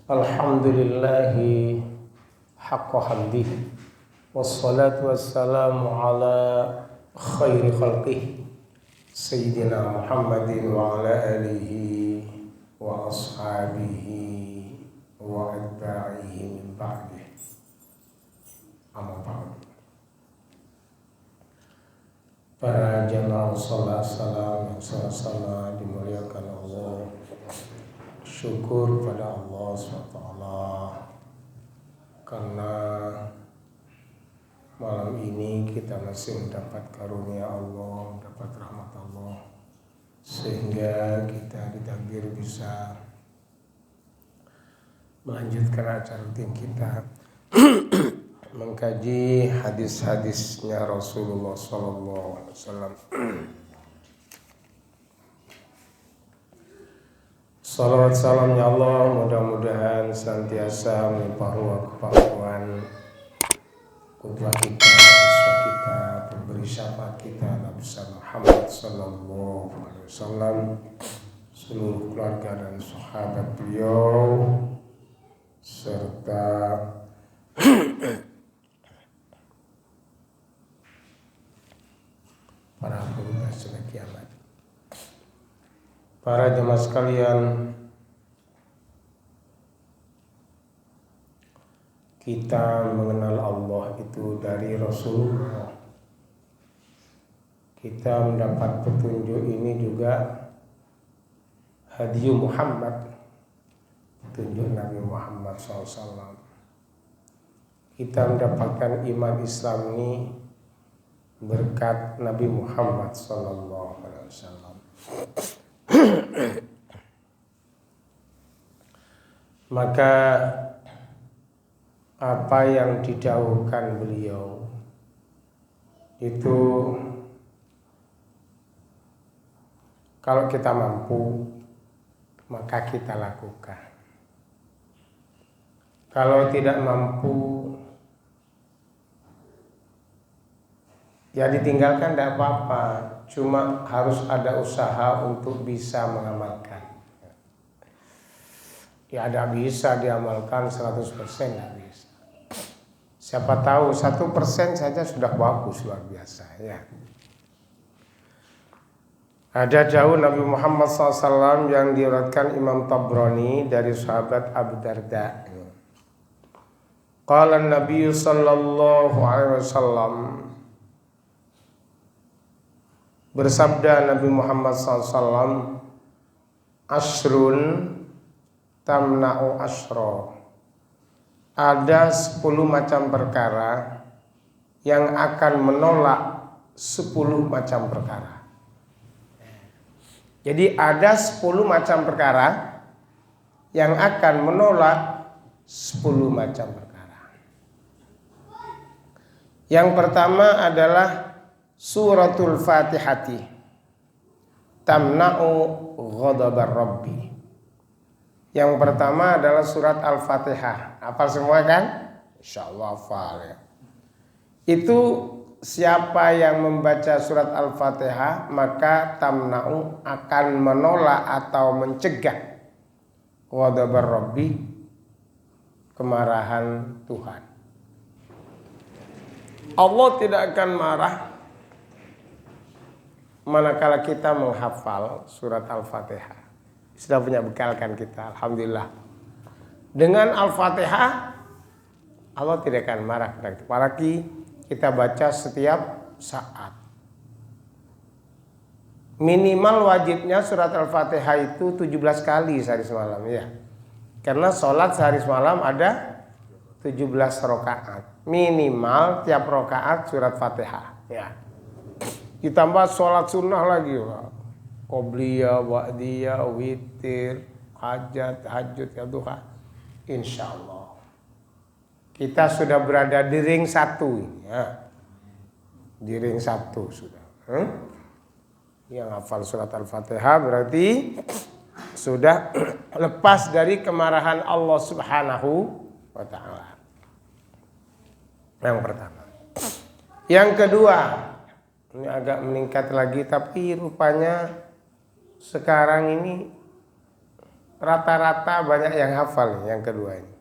Alhamdulillahi haqqa hamdihi wassalatu wassalamu ala khairi khalqihi Sayyidina Muhammadin wa ala alihi wa ashabihi wa atba'ihi min ba'dih. Amma ba'du. Para jamaah salat salam yang sama-sama dimuliakan Allah. Syukur pada Allah SWT karena malam ini kita masih mendapat karunia Allah, mendapat rahmat Allah, sehingga kita ditakdir bisa melanjutkan acara rutin kita mengkaji hadis-hadisnya Rasulullah SAW. Salawat salamnya Allah mudah-mudahan senantiasa melimpah ruah kepatuhan qudwah kita, uswah kita, pemberi syafaat kita Nabi Muhammad sallallahu alaihi wasallam, seluruh keluarga dan sahabat beliau serta para pengikut sampai kiamat. Para jemaah sekalian, kita mengenal Allah itu dari Rasulullah. Kita mendapat petunjuk ini juga hadiah Muhammad, petunjuk Nabi Muhammad SAW. Kita mendapatkan iman Islam ini berkat Nabi Muhammad SAW. Maka apa yang didahulukan beliau itu kalau kita mampu maka kita lakukan. Kalau tidak mampu ya ditinggalkan, tidak apa-apa. Cuma harus ada usaha untuk bisa mengamalkan. Ya ada bisa diamalkan 100%, tidak bisa. Siapa tahu 1% saja sudah bagus, luar biasa ya. Ada jauh Nabi Muhammad SAW yang diriwayatkan Imam Tabrani dari sahabat Abu Darda. Qala Nabi sallallahu alaihi wasallam, bersabda Nabi Muhammad SAW, asrun tamna'u asro. Ada 10 macam perkara yang akan menolak 10 macam perkara. Jadi ada 10 macam perkara yang akan menolak 10 macam perkara. Yang pertama adalah Suratul Fatihati tamna'u ghadabar Rabbi. Yang pertama adalah surat Al-Fatihah. Hafal semua kan? Insyaallah hafal ya. Itu siapa yang membaca surat Al-Fatihah maka tamna'u akan menolak atau mencegah ghadabar Rabbi, kemarahan Tuhan. Allah tidak akan marah manakala kita menghafal surat Al-Fatihah. Sudah punya bekal kan kita, alhamdulillah. Dengan Al-Fatihah Allah tidak akan marah pada kita. Apalagi kita baca setiap saat. Minimal wajibnya surat Al-Fatihah itu 17 kali sehari semalam ya. Karena sholat sehari semalam ada 17 rakaat. Minimal tiap rakaat surat Fatihah ya. Ditambah sholat sunnah lagi, qobliyah, ba'diyah, witir, hajat, tahajud, ya duha. Insyaallah kita sudah berada di ring 1 ini ya. Di ring 1 sudah. Yang hafal surat Al-Fatihah berarti sudah lepas dari kemarahan Allah Subhanahu wa ta'ala. Yang pertama. Yang kedua, ini agak meningkat lagi, tapi rupanya sekarang ini rata-rata banyak yang hafal nih, yang kedua ini.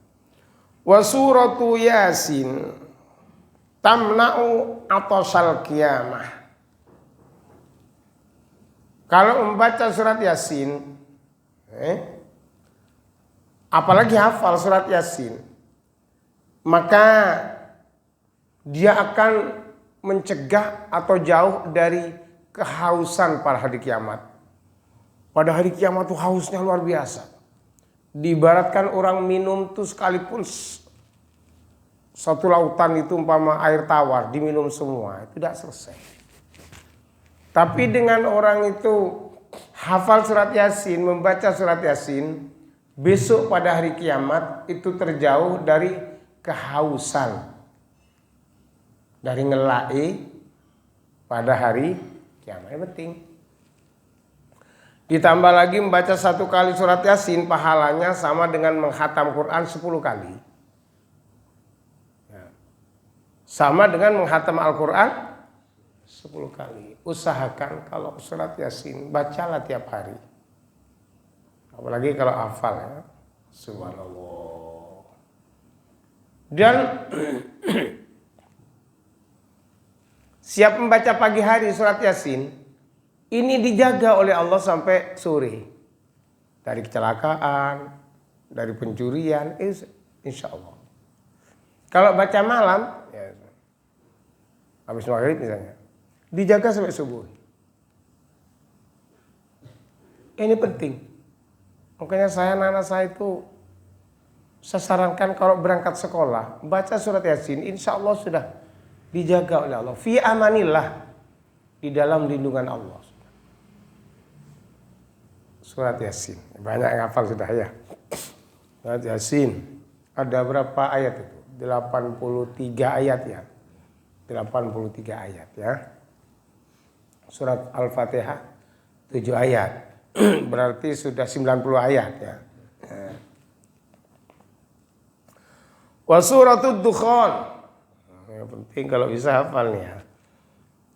Wa suratu Yasin tamna'u atosal qiyamah. Kalau membaca surat Yasin, apalagi hafal surat Yasin, maka dia akan mencegah atau jauh dari kehausan pada hari kiamat. Pada hari kiamat tuh hausnya luar biasa. Diibaratkan orang minum tuh sekalipun satu lautan itu umpama air tawar diminum semua, itu tidak selesai. Tapi dengan orang itu hafal surat Yasin, membaca surat Yasin, besok pada hari kiamat itu terjauh dari kehausan, dari ngelai pada hari kiamat. Yang penting. Ditambah lagi membaca 1 kali surat Yasin, pahalanya sama dengan menghatam Quran 10 kali. Sama dengan menghatam Al-Quran 10 kali. Usahakan kalau surat Yasin bacalah tiap hari. Apalagi kalau hafal ya. Subhanallah. Dan siap membaca pagi hari surat Yasin, ini dijaga oleh Allah sampai sore. Dari kecelakaan, dari pencurian, insya Allah. Kalau baca malam, ya, habis maghrib misalnya, dijaga sampai subuh. Ini penting. Makanya anak saya itu, saya sarankan kalau berangkat sekolah, baca surat Yasin, insya Allah sudah dijaga oleh Allah. Fi amanillah, di dalam lindungan Allah. Surat Yasin, banyak yang hafal sudah ya. Surat Yasin, ada berapa ayat itu? 83 ayat ya. 83 ayat ya. Surat Al-Fatihah 7 ayat. Berarti sudah 90 ayat ya. Wa suratul Dukhan. Yang penting kalau bisa hafal nih ya.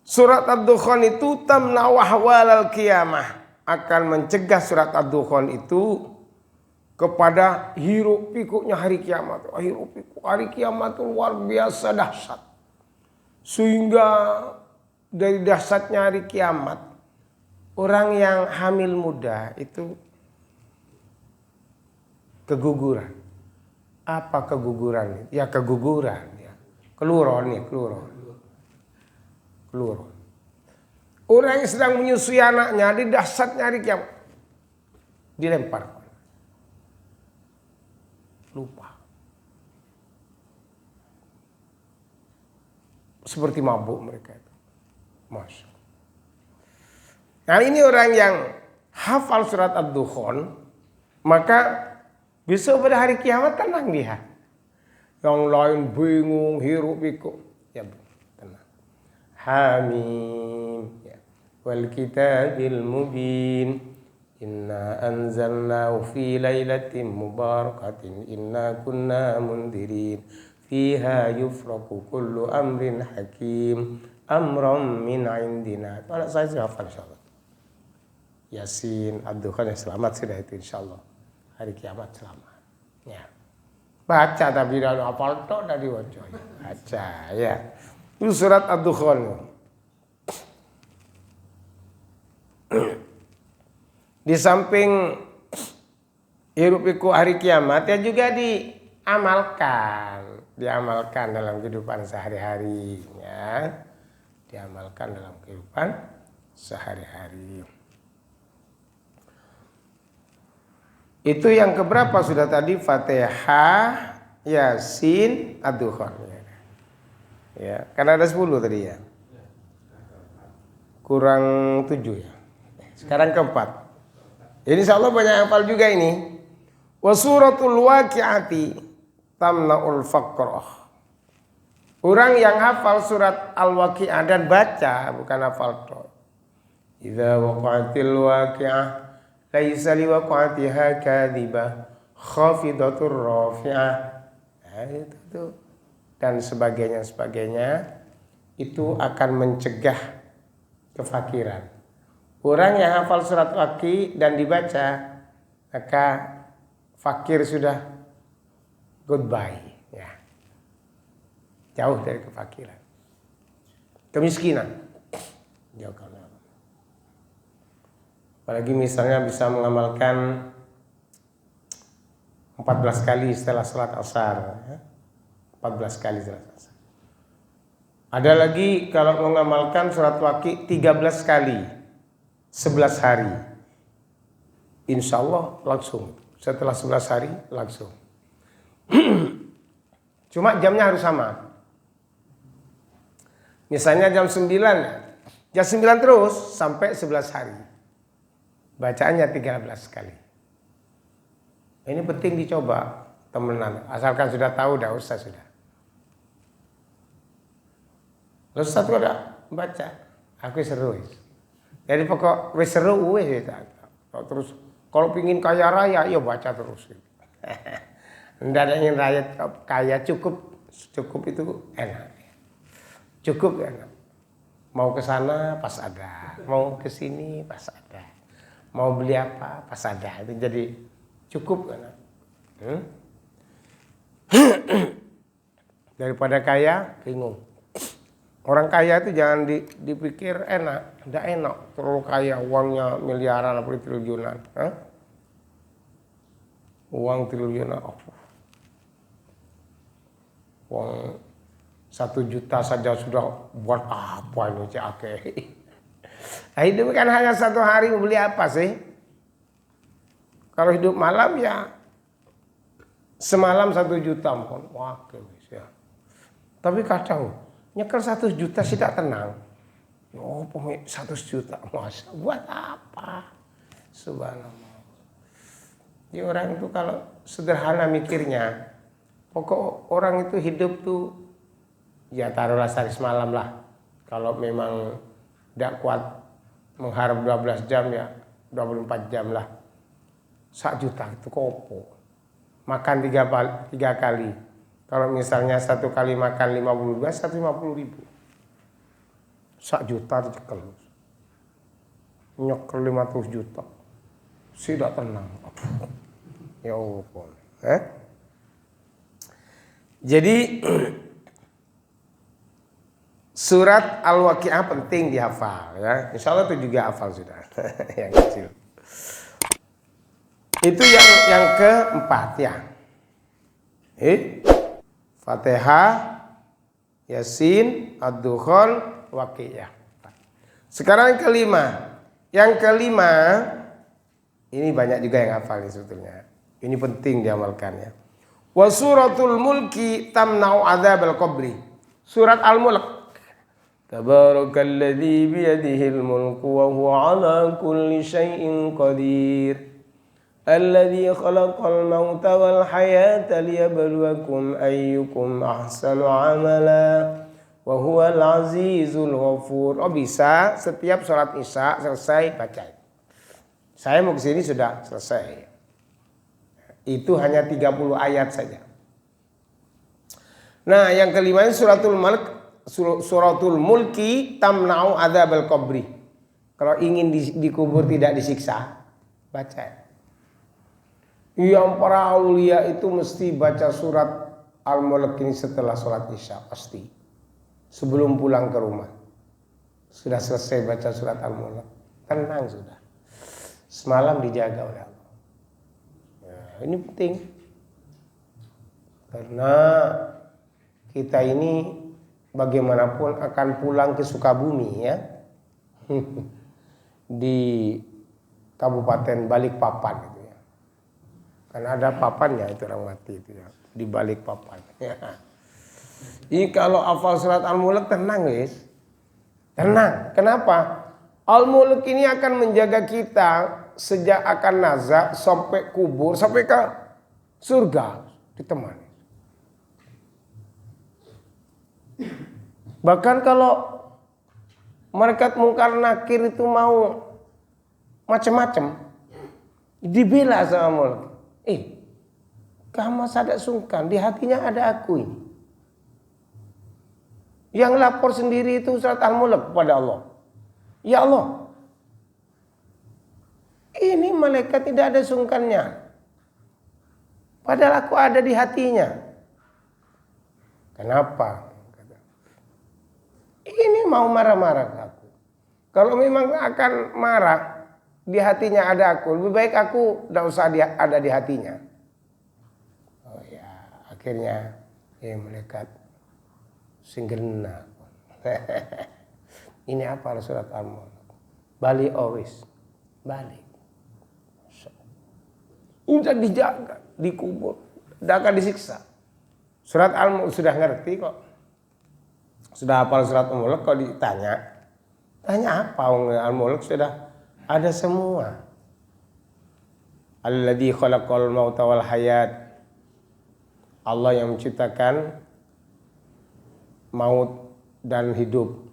Surat Ad-Dukhan itu tamna'u ahwalal qiyamah, akan mencegah surat Ad-Dukhan itu kepada hiruk pikuknya hari kiamat. Hiruk pikuk hari kiamat itu luar biasa dahsyat. Sehingga dari dahsyatnya hari kiamat, orang yang hamil muda itu keguguran. Apa keguguran? Ya keguguran. Ya. Keluron nih, keluron. Orang yang sedang menyusui anaknya di dahsyatnya hari kiamat, dilempar. Lupa. Seperti mabuk mereka itu. Masya. Nah ini orang yang hafal surat Ad-Dukhan, maka besok pada hari kiamat tenang dia. Yang lain bingung, hiruk pikuk. Ya tenang. Hamim. Ya. Wal kitabil mubin. Inna anzalnahu fi lailatin mubarakatin inna kunna mundirin fiha yufraku kullu amrin hakim amran min indina. Kalau saya sudah hafal insyaallah. Yasin, Ad-Dukhan, selamat sudah itu insyaallah. Hari kiamat selamat. Ya. Baca tapi lalu hafal tok dari waca. Baca ya. Itu surat Ad-Dukhan. Di samping hiruk pikuk hari kiamat ya juga diamalkan dalam kehidupan sehari-hari ya. Diamalkan dalam kehidupan sehari-hari. Itu yang keberapa sudah tadi? Fatihah, Yasin, Ad-Dukhan. Ya, karena ada 10 tadi ya. Kurang 7 ya. Sekarang keempat. Ini insyaallah banyak yang hafal juga ini. Wa suratul waqi'ati tamna'ul faqrah. Orang yang hafal surat Al-Waqi'ah dan baca, bukan hafal tok. Idza waqa'atil waqi'ah laisa liwaqa'atiha kadhibah khafidatur rafi'ah. Nah, itu. Dan sebagainya itu akan mencegah kefakiran. Orang yang hafal surat Waqi' dan dibaca, maka fakir sudah goodbye, ya. Jauh dari kefakiran. Kemiskinan. Jauh. Apalagi misalnya bisa mengamalkan 14 kali setelah salat asar, ya. 14 kali setelah asar. Ada lagi kalau mengamalkan surat Waqi 13 kali 11 hari. Insya Allah langsung. Setelah 11 hari langsung. Cuma jamnya harus sama. Misalnya jam 9. Jam 9 terus sampai 11 hari. Bacaannya 13 kali. Ini penting dicoba temenan. Asalkan sudah tahu, dah usah sudah. Lalu satu ada baca. Aku seru. Jadi pokok wis seru wis terus kalau pingin kaya raya ya baca terus. Enggak ada yang raya kaya cukup itu enak. Cukup enak. Mau ke sana pas ada, mau ke sini pas ada. Mau beli apa pas ada. Itu jadi cukup enak. Daripada kaya bingung. Orang kaya itu jangan dipikir enak, tidak enak. Terlalu kaya, uangnya miliaran atau triliunan. Uang triliunan, uang 1 juta saja sudah buat apa ini cak. Nah, hidup kan hanya 1 hari, mau beli apa sih? Kalau hidup malam ya semalam 1 juta pun, wah ya. Tapi kadang nyekel 1 juta tidak tenang. Oh, pemilik 100 juta, masa buat apa? Subhanallah. Jadi orang itu kalau sederhana mikirnya, pokok orang itu hidup tuh, ya taruhlah sehari semalam lah. Kalau memang tidak kuat mengharap 12 jam ya 24 jam lah. 1 juta itu kopo. Makan 3 kali. Kalau misalnya 1 kali makan 50 ribu, 150.000. 1 juta dicekel. Nyekel 50 juta. Tidak tenang. Ya Allah. Jadi surat Al-Waqi'ah penting dihafal ya. Insya Allah itu juga hafal sudah. Yang kecil. Itu yang keempat ya. Fatihah, Yasin, Ad-Dukhan, Waqi'ah. Sekarang yang kelima. Yang kelima, ini banyak juga yang hafal ini sebetulnya. Ini penting diamalkan ya. Wa suratul mulki tamna'u adzabal qabri. Surat Al-Mulk. Tabarakalladzi biyadihil mulku wa huwa ala kulli syai'in qadir. Alladzi khalaqal mauta wal hayata liyabluwakum ayyukum ahsanu amala wa huwal azizul ghafur. Oh, bisa setiap sholat Isya selesai baca. Saya mau kesini sudah selesai. Itu hanya 30 ayat saja. Nah, yang kelima ini suratul mulki tamna'u adzabal qabri. Kalau ingin dikubur tidak disiksa, baca. Yang para aulia itu mesti baca surat Al-Mulk ini setelah sholat Isya pasti. Sebelum pulang ke rumah. Sudah selesai baca surat Al-Mulk. Tenang sudah. Semalam dijaga oleh Allah. Ini penting karena kita ini bagaimanapun akan pulang ke Sukabumi ya. Di Kabupaten Balikpapan gitu ya. Karena ada papannya itu orang mati itu ya, di Balikpapan. Ya. Ini kalau hafal surat Al-Mulk tenang guys. Tenang. Kenapa? Al-Mulk ini akan menjaga kita sejak akan nazak sampai kubur sampai ke surga ditemani. Bahkan kalau malaikat mungkar nakir itu mau macam-macam dibela sama Mulk. Kamu sadar sungkan di hatinya ada aku ini. Yang lapor sendiri itu surat Al-Mulk kepada Allah. Ya Allah, ini malaikat tidak ada sungkannya. Padahal aku ada di hatinya. Kenapa? Ini mau marah-marah ke aku. Kalau memang akan marah, di hatinya ada aku, lebih baik aku tidak usah ada di hatinya. Oh ya, akhirnya melekat singgena. Ini apa surat Al-Mulk? Bali always, balik. Udah dijaga, dikubur, tidak akan disiksa. Surat Al-Mulk sudah ngerti kok. Sudah hafal surat Al-Mulk, kalau ditanya, tanya apa? Al-Mulk sudah ada semua. Alladzi khalaqal mauta wal hayat. Allah yang menciptakan maut dan hidup.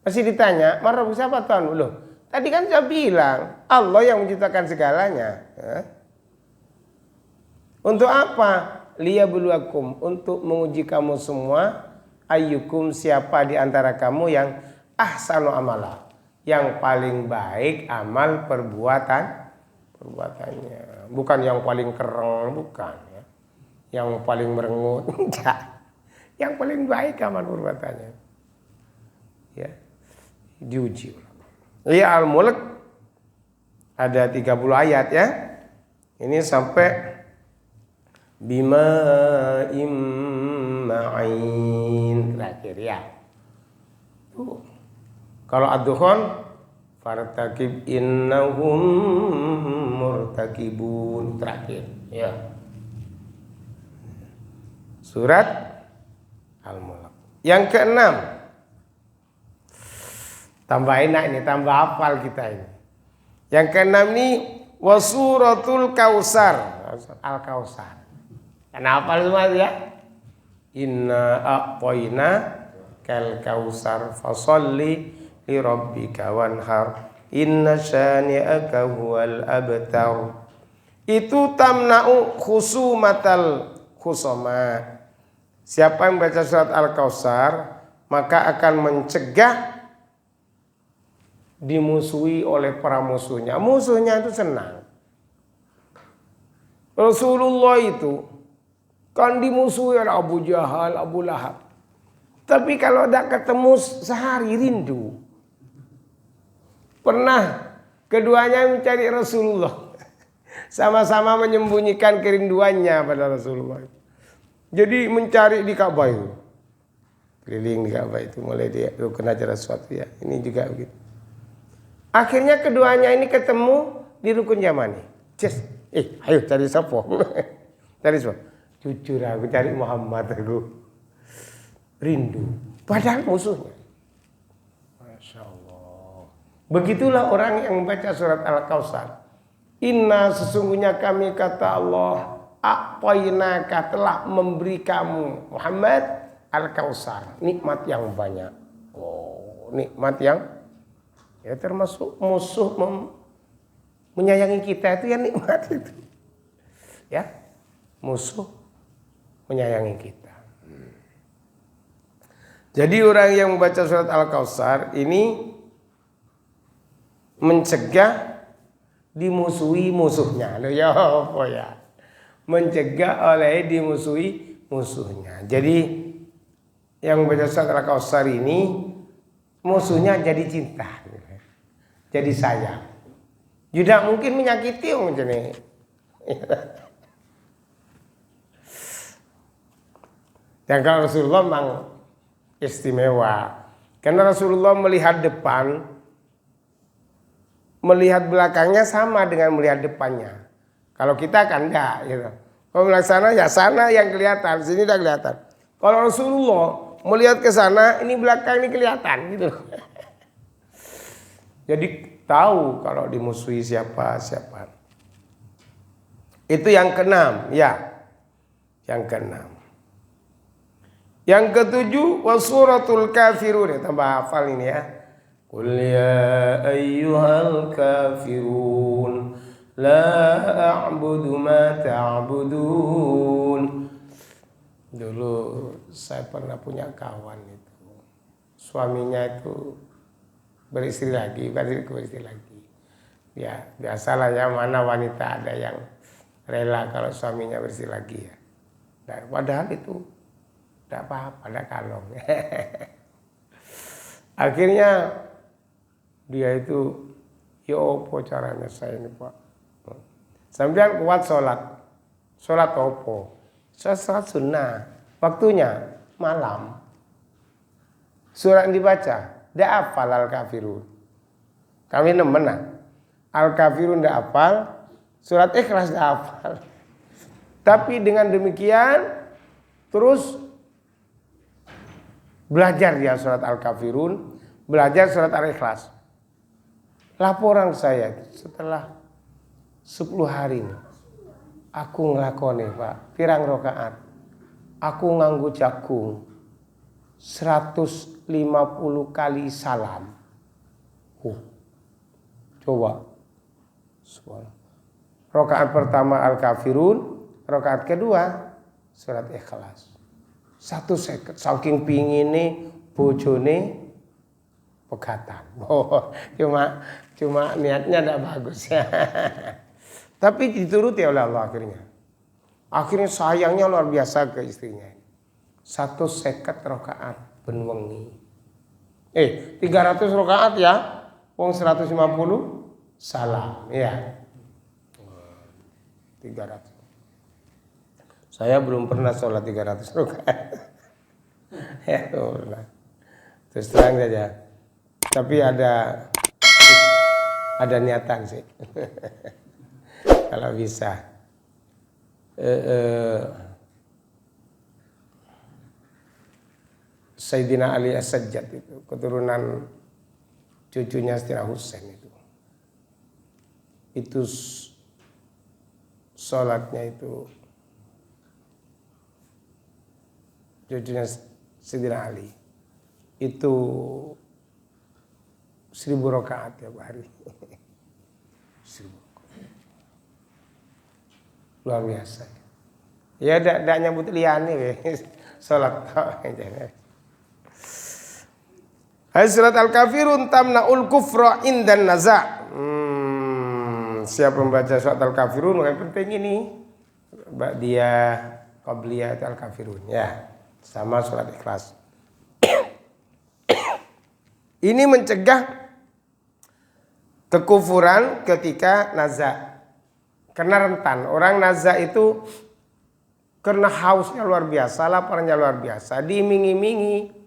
Masih ditanya, marah siapa Tuhan? Loh, tadi kan saya bilang Allah yang menciptakan segalanya. Untuk apa? Liyabluwakum, untuk menguji kamu semua. Ayyukum, siapa di antara kamu yang ahsanu amala, yang paling baik amal perbuatannya. Bukan yang paling keren, bukan ya. Yang paling merengut, enggak. Yang paling baik amal perbuatannya. Ya. Diuji. Ya, Al-Mulk ada 30 ayat ya. Ini sampai bima ma'in terakhir ya. Tuh. Kalau ad-dukhan fartakib innahum murtakibun terakhir ya. Surat Al-Mulk. Yang keenam. Tambah enak ini, tambah hafal kita ini. Yang keenam ini wasuratul Kausar. Al-Kausar. Kenapa semua ya? Inna a'toina kal kausar fasalli li rabbika wanhar inna syani'aka huwal abtar. Itu tamna'u khusumatal khusama. Siapa yang baca surat Al-Kausar maka akan mencegah dimusuhi oleh para musuhnya. Musuhnya itu senang. Rasulullah itu kan dimusuhi oleh Abu Jahal, Abu Lahab. Tapi kalau tidak ketemu sehari rindu. Pernah keduanya mencari Rasulullah. Sama-sama menyembunyikan kerinduannya pada Rasulullah. Jadi mencari di Ka'bah itu. Keliling di Ka'bah itu mulai dia rukun acara sesuatu ya. Ini juga begitu. Akhirnya keduanya ini ketemu di rukun Yamani. Ayo cari siapa? Cari siapa? Jujur aku cari Muhammad aku. Rindu. Padahal musuhnya. Masya Allah. Begitulah orang yang membaca surat Al-Kausar. Inna sesungguhnya kami kata Allah. A'tainaka telah memberi kamu Muhammad Al-Kausar. Nikmat yang banyak. Oh, nikmat yang ya termasuk musuh menyayangi kita itu ya nikmat itu. Ya. Musuh menyayangi kita. Jadi orang yang membaca surat Al-Kausar ini mencegah dimusuhi musuhnya. Loh ya apa ya? Mencegah oleh dimusuhi musuhnya. Jadi yang membaca surat Al-Kausar ini musuhnya jadi cinta. Jadi sayang. Tidak mungkin menyakiti orang macam ini. Dan kalau Rasulullah memang istimewa. Karena Rasulullah melihat depan, melihat belakangnya sama dengan melihat depannya. Kalau kita kan enggak gitu. Kalau melihat sana ya sana yang kelihatan, sini tidak kelihatan. Kalau Rasulullah melihat ke sana, ini belakang ini kelihatan gitu. Jadi tahu kalau dimusuhi siapa. Itu yang keenam, ya. Yang keenam. Yang ketujuh wasuratul kafirun. Tambah hafal ini ya. Qul ya ayyuhal kafirun la a'budu ma ta'budun. Dulu saya pernah punya kawan itu. Suaminya itu beristri lagi, beristri lagi. Ya, biasalah ya mana wanita ada rela kalau suaminya bersih lagi ya. Nah, padahal itu tidak apa-apa, ada kalong. Akhirnya dia itu, ya apa caranya saya ini Pak. Sambil kuat sholat. Sholat apa? Sholat sunnah. Waktunya malam. Surat yang dibaca, tidak hafal Al-Kafirun. Kami nemenan. Al-Kafirun tidak hafal, surat Ikhlas tidak hafal. Tapi dengan demikian terus belajar dia surat Al-Kafirun, belajar surat Al-Ikhlas. Laporan saya setelah 10 hari ini, aku ngelakoni Pak, pirang rokaat. Aku nganggu jagung 150 kali salam. Coba. Rokaat pertama Al-Kafirun, rokaat kedua surat Ikhlas. 1 second, saking pingine bojone pegatan. Oh, cuma niatnya tidak bagus ya. Tapi dituruti oleh Allah akhirnya. Akhirnya sayangnya luar biasa ke istrinya. 1 second rokaat ben wengi. 300 rokaat ya. Wong 150 salam ya. 300. Saya belum pernah sholat 300 rakaat. Ya, pernah. Terus terang saja. Tapi ada niatan sih. Kalau bisa. Sayyidina Ali As-Sajjad itu keturunan cucunya Sayyidina Husain itu sholatnya itu cucunya Sayyidina Ali itu 1000 rakaat tiap hari. 1000. Luar biasa. Ya tidak nyambut liane sholat. Surat Al-Kafirun tamna'ul kufra indan naza'. Siapa membaca surat Al-Kafirun yang penting ini dia qabliyah Al-Kafirun ya, sama surat Ikhlas. Ini mencegah kekufuran ketika naza'. Karena rentan, orang naza' itu karena hausnya luar biasa, laparnya luar biasa, diiming-imingi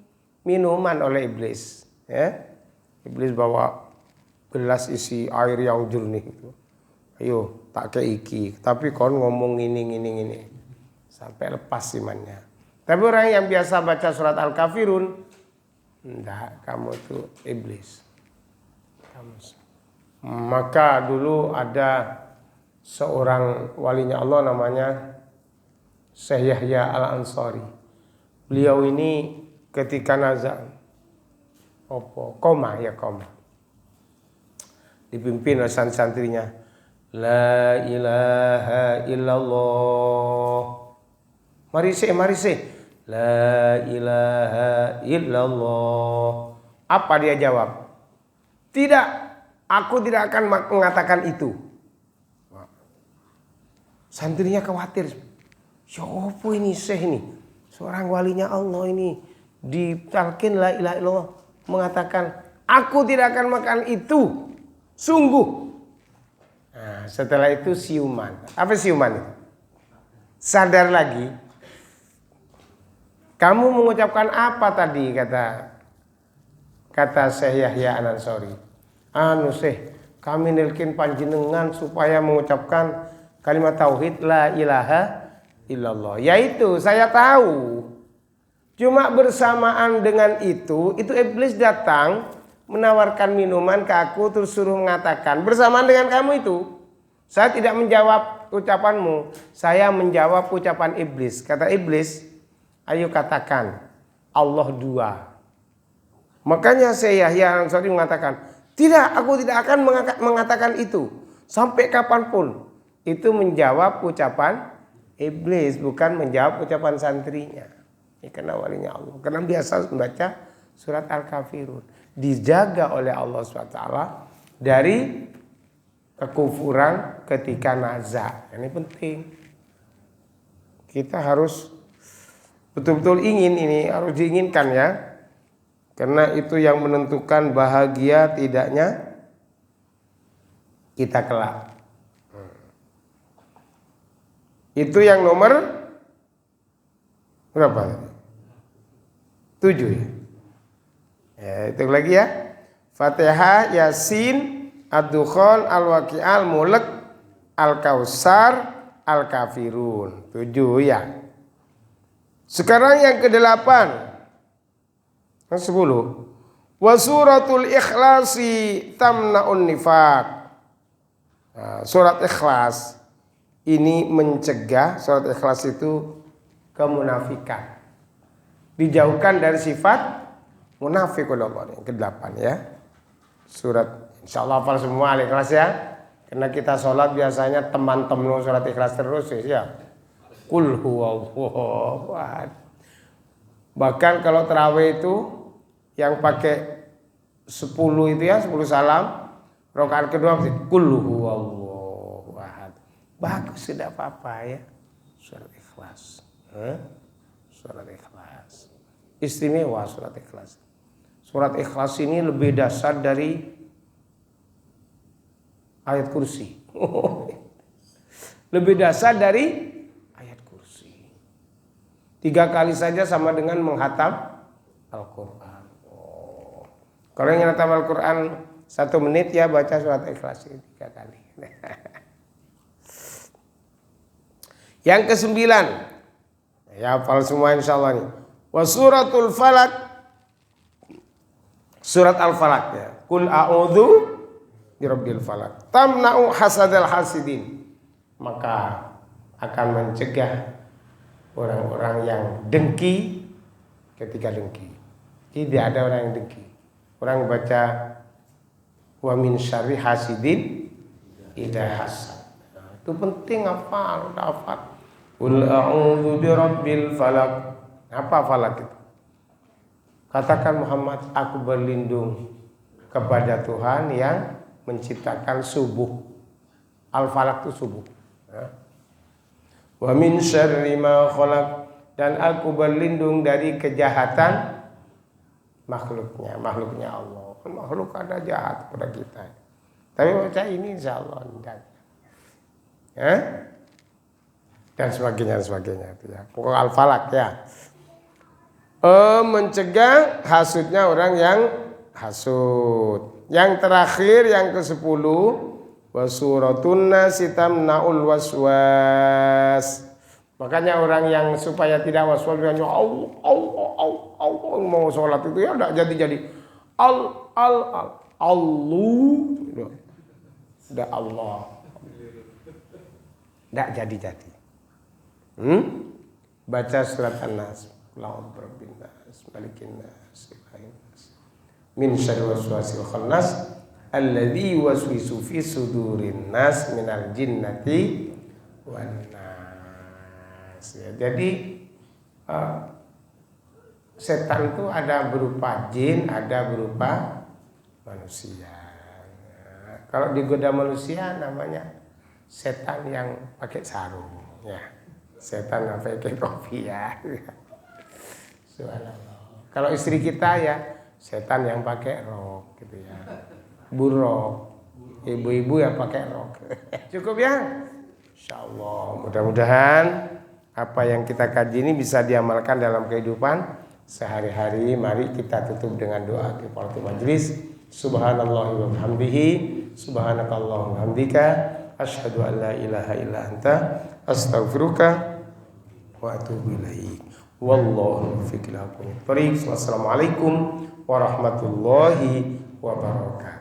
minuman oleh iblis ya. Iblis bawa gelas isi air yang jernih itu. Ayo tak keiki, tapi kon ngomong ini sampai lepas imannya. Tapi orang yang biasa baca surat Al-Kafirun, enggak, kamu tuh iblis. Maka dulu ada seorang walinya Allah namanya Syekh Yahya Al-Ansari. Beliau ini ketika nazar koma dipimpin oleh santrinya, la ilaha illallah, mari sih la ilaha illallah. Apa dia jawab? Tidak, aku tidak akan mengatakan itu. Santrinya khawatir, ya apa ini Syekh ini, seorang walinya Allah ini ditalkin la ilaha illallah, mengatakan aku tidak akan makan itu, sungguh. Nah, setelah itu siuman. Apa siuman itu? Sadar lagi. Kamu mengucapkan apa tadi, kata Syekh Yahya Al-Ansari. Syekh, kami nilkin panjenengan supaya mengucapkan kalimat tauhid la ilaha illallah. Yaitu saya tahu. Cuma bersamaan dengan itu iblis datang menawarkan minuman ke aku terus suruh mengatakan bersamaan dengan kamu itu saya tidak menjawab ucapanmu, saya menjawab ucapan iblis. Kata iblis, ayo katakan Allah 2. Makanya Syekh Yahya Al-Ansari mengatakan, tidak, aku tidak akan mengatakan itu sampai kapanpun. Itu menjawab ucapan iblis, bukan menjawab ucapan santrinya. Ini karena walinya Allah, karena biasa membaca surat Al-Kafirun, dijaga oleh Allah SWT dari kekufuran ketika naza. Ini penting. Kita harus betul-betul ingin, ini harus diinginkan ya. Karena itu yang menentukan bahagia tidaknya kita kelak. Itu yang nomor berapa? 7 ya. Ya, itu lagi ya. Fatihah, Yasin, Ad-Dukhan, Al-Waqi'ah, Al-Mulk, Al-Kautsar, Al-Kafirun. 7 ya. Sekarang yang ke-8. Yang 10. Wa suratul ikhlasi tamna'un nifaq. Nah, surat Ikhlas ini mencegah, surat Ikhlas itu kemunafikan. Dijauhkan dari sifat munafik oleh Allah. Yang ke-8 ya. Surat insyaallah hafal semua Al-Ikhlas ya. Karena kita sholat biasanya teman-teman surat Ikhlas terus ya. Qul huwallahu ahad. Bahkan kalau tarawih itu yang pakai 10 itu ya, 10 salam, rakaat kedua qul huwallahu ahad. Bagus, tidak apa-apa ya. Surat Ikhlas. Surat Ikhlas. Istimewa surat Ikhlas. Surat Ikhlas ini lebih dasar dari ayat kursi. Lebih dasar dari ayat kursi. 3 kali saja sama dengan menghatam Al-Quran. Kalau yang menghatam Al-Quran 1 menit ya baca surat Ikhlas 3 kali. Yang ke-9. Ya hafal semua insyaallah nih. Wa suratul falak. Surat Al-Falaq ya. Qul a'udzu birabbil falaq. Tamna'u hasadal hasidin. Maka akan mencegah orang-orang yang dengki ketika dengki. Tidak ada orang yang dengki. Orang baca wa min syarri hasidin idza hasad. Nah, itu penting hafal. Qul a'udzu birabbil falaq. Apa falak itu? Katakan Muhammad, aku berlindung kepada Tuhan yang menciptakan subuh. Al-Falaq itu subuh. Wa min syarri ma khalaq, dan aku berlindung dari kejahatan makhluknya Allah. Makhluk ada jahat pada kita. Tapi baca ini insyaallah tidak. Dan sebagainya itu ya. Pokok Al-Falaq ya. Mencegah hasudnya orang yang hasud. Yang terakhir yang ke-10 wasuratun nasi tamnaul waswas. Makanya orang yang supaya tidak waswas dia Allah mau sholat itu ya enggak jadi udah Allah enggak jadi. Baca surat An-Nas. Allahumma rabbin nas malikin nas ilahin nas min syarri waswasil khannas alladzi yuwaswisu fi sudurin nas minal jinnati wan nas. Ya, jadi setan itu ada berupa jin, ada berupa manusia. Kalau digoda manusia namanya setan yang pakai sarung ya. Setan yang pakai topi ya. Subhanallah. Kalau istri kita ya setan yang pakai rok gitu ya. Buruk. Ibu-ibu yang pakai rok. Cukup ya? Insyaallah. Mudah-mudahan apa yang kita kaji ini bisa diamalkan dalam kehidupan sehari-hari. Mari kita tutup dengan doa kifaratul majlis. Subhanallah wa bihamdihi, subhanakallahumma wa bihamdika, asyhadu an la ilaha illa anta, astaghfiruka wa atubu ilaik. Wallahu muwaffiq ila aqwamit thoriq. Wassalamualaikum warahmatullahi wabarakatuh.